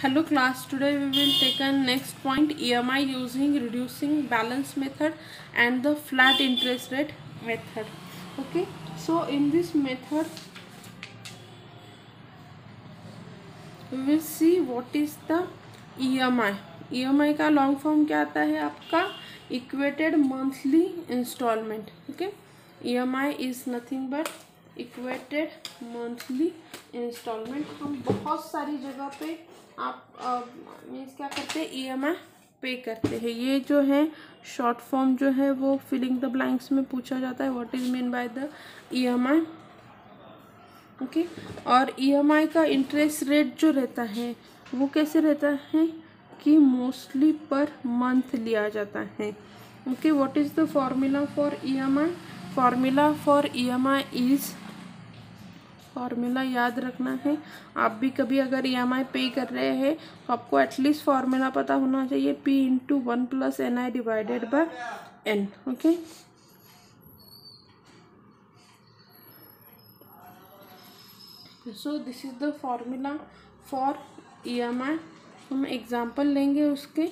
Hello class, today we will take a next point EMI using reducing balance method and the flat interest rate method. Okay, so in this method we will see what is the EMI. EMI का long form क्या आता है आपका equated monthly instalment. Okay, EMI is nothing but equated monthly instalment. हम बहुत सारी जगह पे आप मीन्स क्या करते हैं EMI पे करते हैं. ये जो है शॉर्ट फॉर्म जो है वो फिलिंग द ब्लैंक्स में पूछा जाता है what is mean by the EMI. Okay, और EMI का इंटरेस्ट रेट जो रहता है वो कैसे रहता है कि मोस्टली पर मंथ लिया जाता है. Okay, what is the formula for EMI? Formula for EMI is, formula याद रखना है. आप भी कभी अगर EMI पे कर रहे हैं तो आपको एटलीस्ट फॉर्मूला पता होना चाहिए. P into 1 plus NI divided by N. Okay, so this is the formula for EMI. हम एग्जाम्पल लेंगे उसके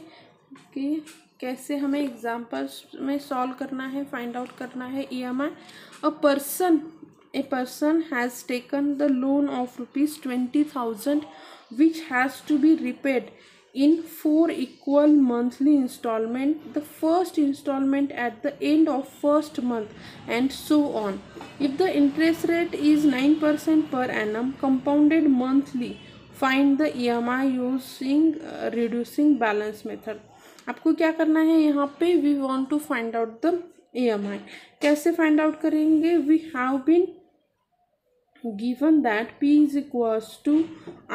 कि कैसे हमें एग्जाम्पल्स में सॉल्व करना है, फाइंड आउट करना है EMI. A person has taken the loan of rupees 20,000 which has to be repaid in 4 equal monthly installment. The first installment at the end of first month and so on. If the interest rate is 9% per annum compounded monthly, find the EMI using reducing balance method. आपको क्या करना है यहाँ पे? We want to find out the EMI. कैसे find out करेंगे? We have been given that P is equals to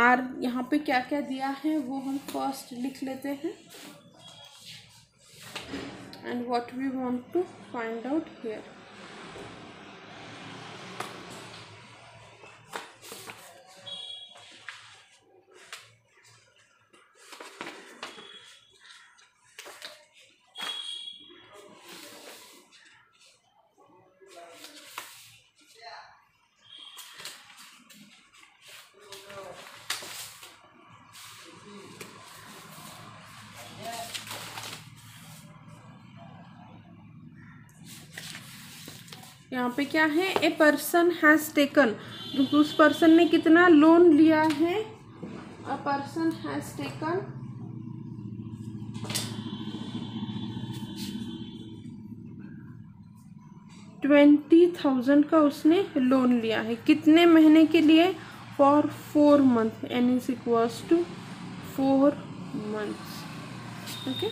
R. यहाँ पे क्या क्या दिया है वो हम फर्स्ट लिख लेते हैं and what we want to find out here. यहाँ पे क्या है? ए पर्सन हैज़ टेकन, उस पर्सन ने कितना लोन लिया है? अ पर्सन हैज़ टेकन 20,000 का उसने लोन लिया है. कितने महीने के लिए? For 4 month. N is equals to 4 months. Okay,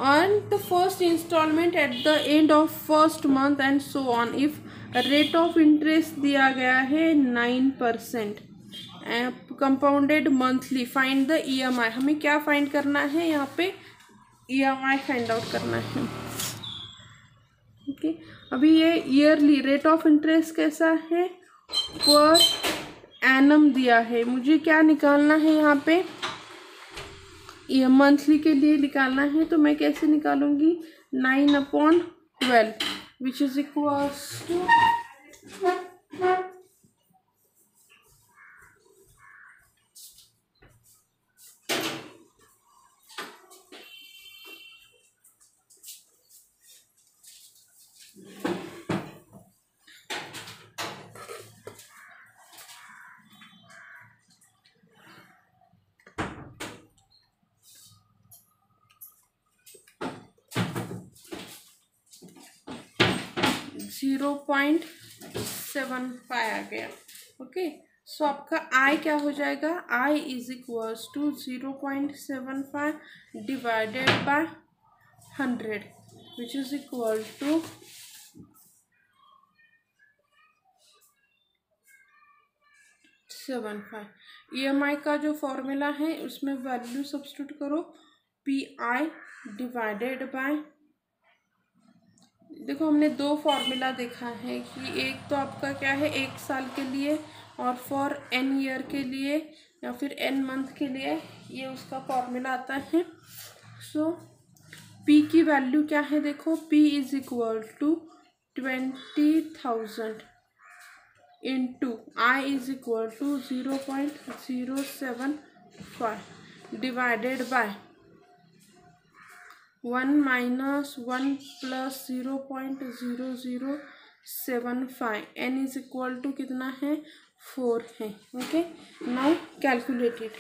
on the first installment at the end of first month and so on. If rate of interest दिया गया है 9%, compounded monthly, find the EMI. हमें क्या फाइंड करना है यहाँ पे? EMI find out करना है. ओके, अभी ये ईयरली रेट ऑफ इंटरेस्ट कैसा है? पर एनम दिया है. मुझे क्या निकालना है यहाँ पे? ये मंथली के लिए निकालना है. तो मैं कैसे निकालूंगी? 9/12 विच इज इक्वल्स टू 0.75 आ गया. ओके, सो आपका I क्या हो जाएगा? I is equals to 0.75 divided by 100 which is equal to 75. EMI का जो फॉर्मूला है उसमें वैल्यू सब्स्टिट्यूट करो. PI डिवाइडेड बाय, देखो हमने दो फॉर्मूला देखा है कि एक तो आपका क्या है 1 साल के लिए और फॉर N ईयर के लिए या फिर N मंथ के लिए ये उसका फॉर्मूला आता है. सो P की वैल्यू क्या है? देखो P is equal to 20,000 into I is equal to 0.075. Divided by 1 minus 1 plus 0.0075 n is equal to कितना है 4 है। Okay, now calculated.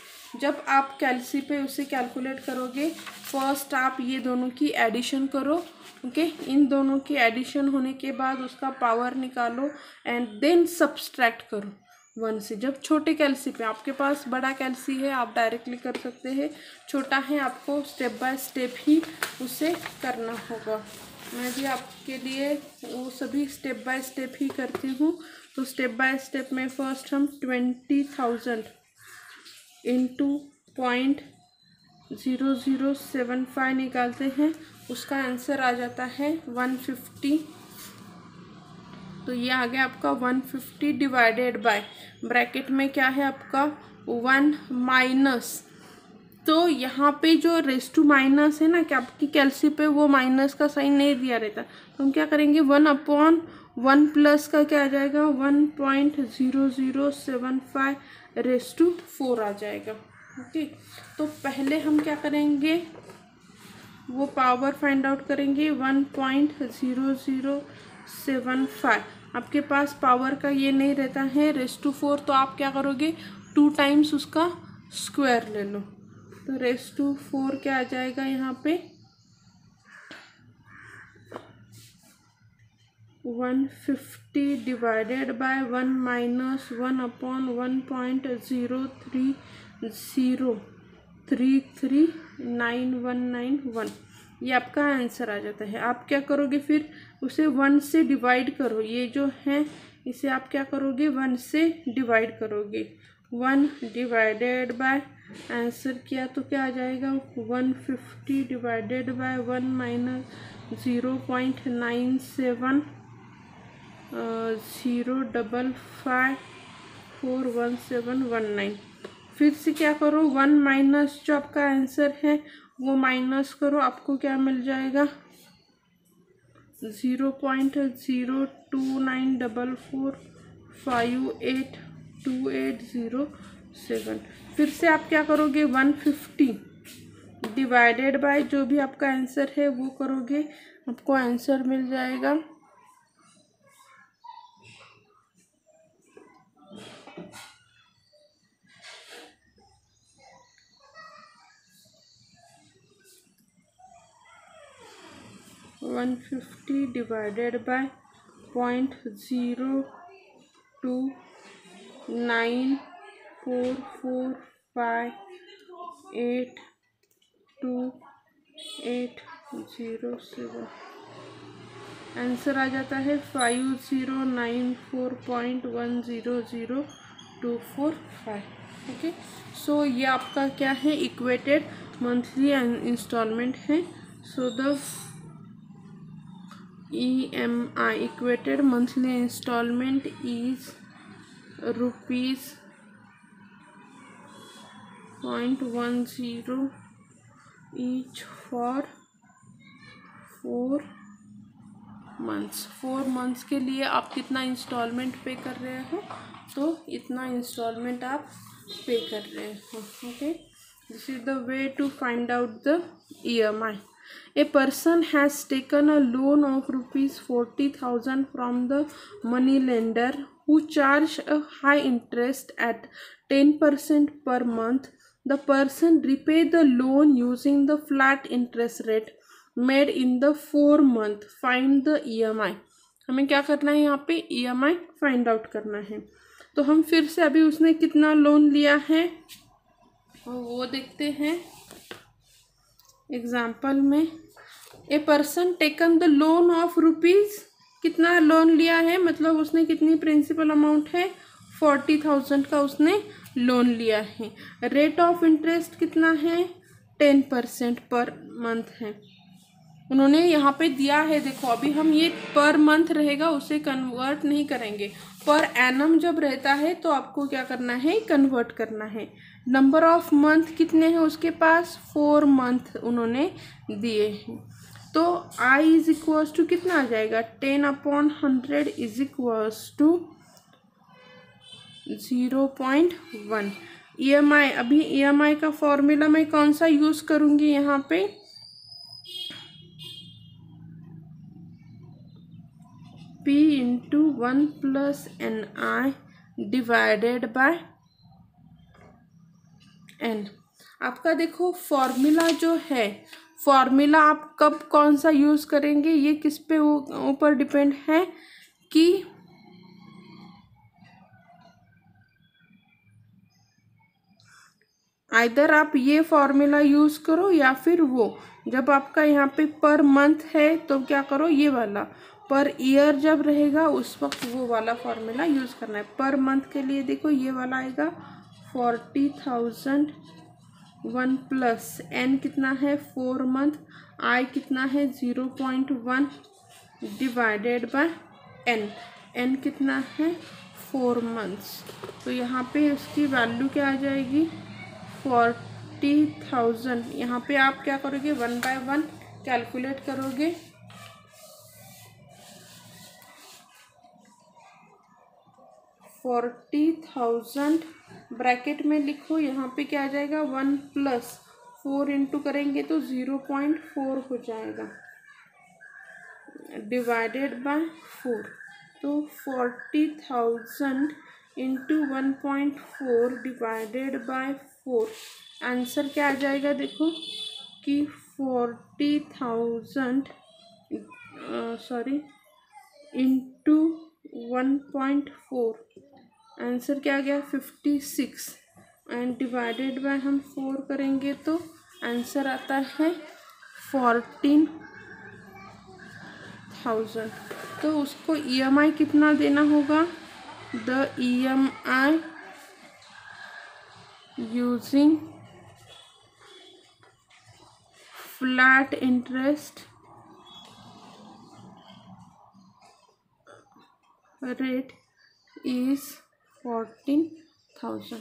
जब आप कैलसी पे उसे कैलकुलेट करोगे, फर्स्ट आप ये दोनों की एडिशन करो। ओके, इन दोनों की एडिशन होने के बाद उसका पावर निकालो एंड देन सब्सट्रैक्ट करो 1 से। जब छोटे कैलसी पे, आपके पास बड़ा कैलसी है आप डायरेक्टली कर सकते हैं, छोटा है आपको स्टेप बाय स्टेप ही उसे करना होगा। मैं भी आपके लिए वो सभी स्टेप बाय स्टेप ही करती हूँ। तो स्टेप बाय स्टेप में फर्स्ट हम 20,000 इंटू 0.0075 निकालते हैं, उसका आंसर आ जाता है 150। तो ये आ गया आपका 150 डिवाइडेड बाय, ब्रैकेट में क्या है आपका 1 माइनस, तो यहाँ पे जो रेस टू माइनस है ना, कि आपकी कैलसी पे वो माइनस का साइन नहीं दिया रहता, तो हम क्या करेंगे 1/1 प्लस का क्या आ जाएगा 1.0075 रेस टू 4 आ जाएगा। ओके, तो पहले हम क्या करेंगे, वो पावर फाइंड आउट करेंगे 1.0075। आपके पास पावर का ये नहीं रहता है रेस टू 4, तो आप क्या करोगे 2 टाइम्स उसका स्क्वायर ले लो। तो रेस टू 4 क्या आ जाएगा यहाँ पे 150 डिवाइडेड बाय 1 माइनस 1/1.030339191, ये आपका आंसर आ जाता है। आप क्या करोगे फिर उसे 1 से डिवाइड करो, ये जो है इसे आप क्या करोगे 1 से डिवाइड करोगे। 1 डिवाइडेड बाय आंसर किया तो क्या आ जाएगा 150 डिवाइडेड बाय 1 माइनस 0.9705541719। फिर से क्या करो 1 माइनस जो आपका आंसर है वो माइनस करो, आपको क्या मिल जाएगा 0.0944582807। फिर से आप क्या करोगे 150 डिवाइडेड बाय जो भी आपका आंसर है वो करोगे, आपको आंसर मिल जाएगा 150 डिवाइडेड बाय 0.2944582807। आंसर आ जाता है 5094.100245। ओके, सो ये आपका क्या है इक्वेटेड मंथली इंस्टॉलमेंट है। So the EMI equated monthly installment is ₹0.10 each for 4 months। 4 months के लिए आप कितना इंस्टॉलमेंट पे कर रहे हो, तो इतना इंस्टॉलमेंट आप पे कर रहे हो। Okay, this is the way to find out the EMI। A person has taken a loan of ₹40,000 from the moneylender who charged a high interest at 10% per month. The person repaid the loan using the flat interest rate made in the 4 month. Find the EMI। हमें क्या करना है यहाँ पे EMI find out करना है। तो हम फिर से अभी उसने कितना लोन लिया है वो देखते हैं। एग्जाम्पल में a person taken the loan of rupees, कितना लोन लिया है, मतलब उसने कितनी प्रिंसिपल अमाउंट है 40,000 का उसने लोन लिया है। रेट ऑफ इंटरेस्ट कितना है 10% पर मंथ है। उन्होंने यहाँ पे दिया है, देखो अभी हम ये पर मंथ रहेगा उसे कन्वर्ट नहीं करेंगे, पर एनम जब रहता है तो आपको क्या करना है कन्वर्ट करना है। नंबर ऑफ मंथ कितने हैं उसके पास 4 मंथ उन्होंने दिए हैं। तो I इज इक्वल्स टू कितना आ जाएगा 10/100 इज इक्वल्स टू 0.1। EMI, अभी EMI का फॉर्मूला मैं कौन सा यूज़ करूँगी यहाँ पे, P into 1 plus NI divided by N। आपका देखो फॉर्मूला जो है, फॉर्मूला आप कब कौन सा यूज़ करेंगे ये किस पे ऊपर डिपेंड है कि आइदर आप ये फॉर्मूला यूज़ करो या फिर वो, जब आपका यहाँ पे पर मंथ है तो क्या करो ये वाला, पर ईयर जब रहेगा उस वक्त वो वाला फॉर्मूला यूज़ करना है। पर मंथ के लिए देखो ये वाला आएगा 40,000 1 प्लस एन कितना है 4 मंथ, आई कितना है 0.1 डिवाइडेड बाय एन, एन कितना है 4 मंथ्स। तो यहाँ पे उसकी वैल्यू क्या आ जाएगी 40,000। यहाँ पे आप क्या करोगे 1 बाय 1 कैलकुलेट करोगे, 40,000 ब्रैकेट में लिखो, यहाँ पे क्या आ जाएगा 1 प्लस 4 इंटू करेंगे तो 0.4 हो जाएगा डिवाइडेड बाय 4। तो 40,000 इंटू 1.4 डिवाइडेड बाय 4, आंसर क्या आ जाएगा देखो कि 40,000 इंटू 1.4, आंसर क्या आ गया 56 एंड डिवाइडेड बाय हम 4 करेंगे तो आंसर आता है 14,000। तो उसको EMI कितना देना होगा, the EMI using flat interest rate is 14,000।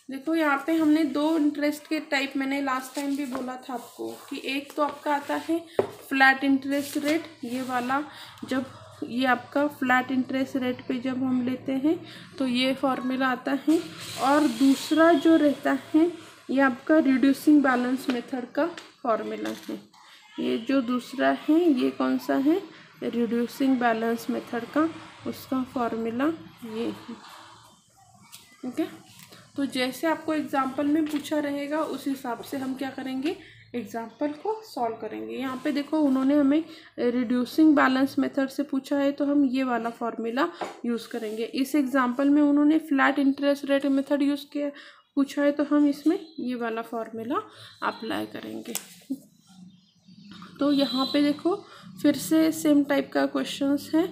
देखो यहाँ पे हमने दो इंटरेस्ट के टाइप, मैंने लास्ट टाइम भी बोला था आपको कि एक तो आपका आता है फ्लैट इंटरेस्ट रेट, ये वाला, जब ये आपका फ्लैट इंटरेस्ट रेट पे जब हम लेते हैं तो ये फॉर्मूला आता है, और दूसरा जो रहता है ये आपका रिड्यूसिंग बैलेंस मेथड का फॉर्मूला है। ये जो दूसरा है ये कौन सा है, रिड्यूसिंग बैलेंस मेथड का, उसका फॉर्मूला ये है। ओके, तो जैसे आपको एग्जाम्पल में पूछा रहेगा उस हिसाब से हम क्या करेंगे, एग्जाम्पल को सॉल्व करेंगे। यहाँ पे देखो उन्होंने हमें रिड्यूसिंग बैलेंस मेथड से पूछा है तो हम ये वाला फॉर्मूला यूज़ करेंगे। इस एग्जाम्पल में उन्होंने flat interest rate method use किया पूछा है तो हम इसमें ये वाला फॉर्मूला अप्लाई करेंगे। तो यहाँ पे देखो फिर से सेम टाइप का क्वेश्चंस है,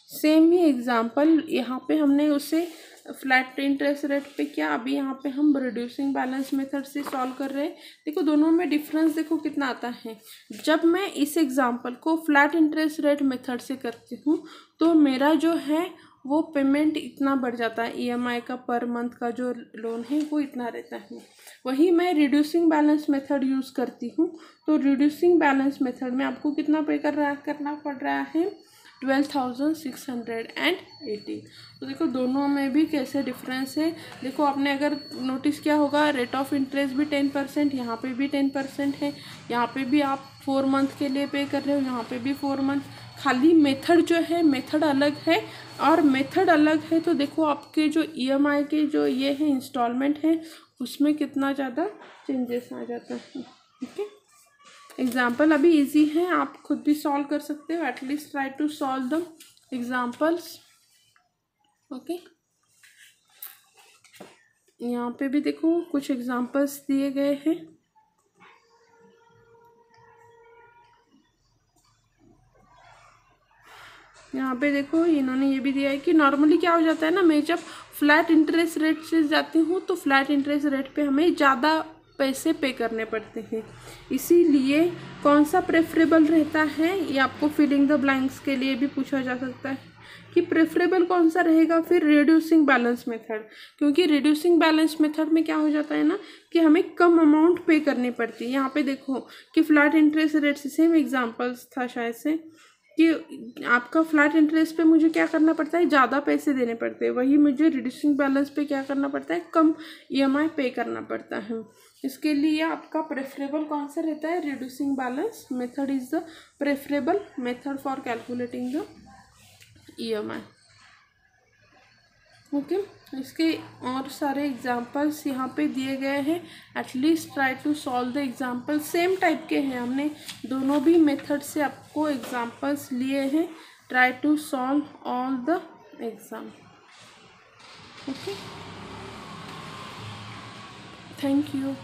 सेम ही एग्जाम्पल, यहाँ पे हमने उसे फ्लैट इंटरेस्ट रेट पे किया, अभी यहाँ पे हम रिड्यूसिंग बैलेंस मेथड से सॉल्व कर रहे हैं। देखो दोनों में डिफरेंस देखो कितना आता है। जब मैं इस एग्जाम्पल को फ्लैट इंटरेस्ट रेट मेथड से करती हूँ तो मेरा जो है वो पेमेंट इतना बढ़ जाता है, EMI का पर मंथ का जो लोन है वो इतना रहता है। वही मैं रिड्यूसिंग बैलेंस मेथड यूज़ करती हूँ तो रिड्यूसिंग बैलेंस मेथड में आपको कितना पे करना पड़ रहा है 12,680। तो देखो दोनों में भी कैसे डिफरेंस है। देखो आपने अगर नोटिस किया होगा रेट ऑफ इंटरेस्ट भी 10%, यहाँ पे भी 10% है, यहाँ पे भी आप 4 मंथ के लिए पे कर रहे हो, यहाँ पे भी 4 मंथ, खाली मेथड जो है मेथड अलग है, और मेथड अलग है तो देखो आपके जो EMI के जो ये है इंस्टॉलमेंट है उसमें कितना ज़्यादा चेंजेस आ जाता है। ओके, एग्जाम्पल अभी इजी है, आप खुद भी सॉल्व कर सकते हो, at least try to solve the examples. Okay, यहाँ पे भी देखो कुछ एग्जाम्पल्स दिए गए हैं। यहाँ पे देखो इन्होंने ये भी दिया है कि नॉर्मली क्या हो जाता है ना, मैं जब फ्लैट इंटरेस्ट रेट से जाती हूँ तो फ्लैट इंटरेस्ट रेट पे हमें ज़्यादा पैसे पे करने पड़ते हैं, इसीलिए कौन सा प्रेफरेबल रहता है ये आपको फिलिंग द ब्लैंक्स के लिए भी पूछा जा सकता है कि प्रेफरेबल कौन सा रहेगा फिर रिड्यूसिंग बैलेंस मेथड, क्योंकि रिड्यूसिंग बैलेंस मेथड में क्या हो जाता है ना कि हमें कम अमाउंट पे करनी पड़ती है। यहाँ पे देखो कि फ्लैट इंटरेस्ट रेट से सेम एग्जांपल्स था शायद से कि आपका फ्लैट इंटरेस्ट पे मुझे क्या करना पड़ता है, ज़्यादा पैसे देने पड़ते हैं, वही मुझे रिड्यूसिंग बैलेंस पे क्या करना पड़ता है, कम ईएमआई पे करना पड़ता है। इसके लिए आपका प्रेफरेबल कौन सा रहता है, reducing balance method is the preferable method for calculating the EMI. Okay, इसके और सारे एग्जांपल्स यहाँ पे दिए गए हैं। At least try to solve the example, same type के हैं, हमने दोनों भी मेथड से आपको एग्जांपल्स लिए हैं। Try to solve all the exam. Okay, thank you.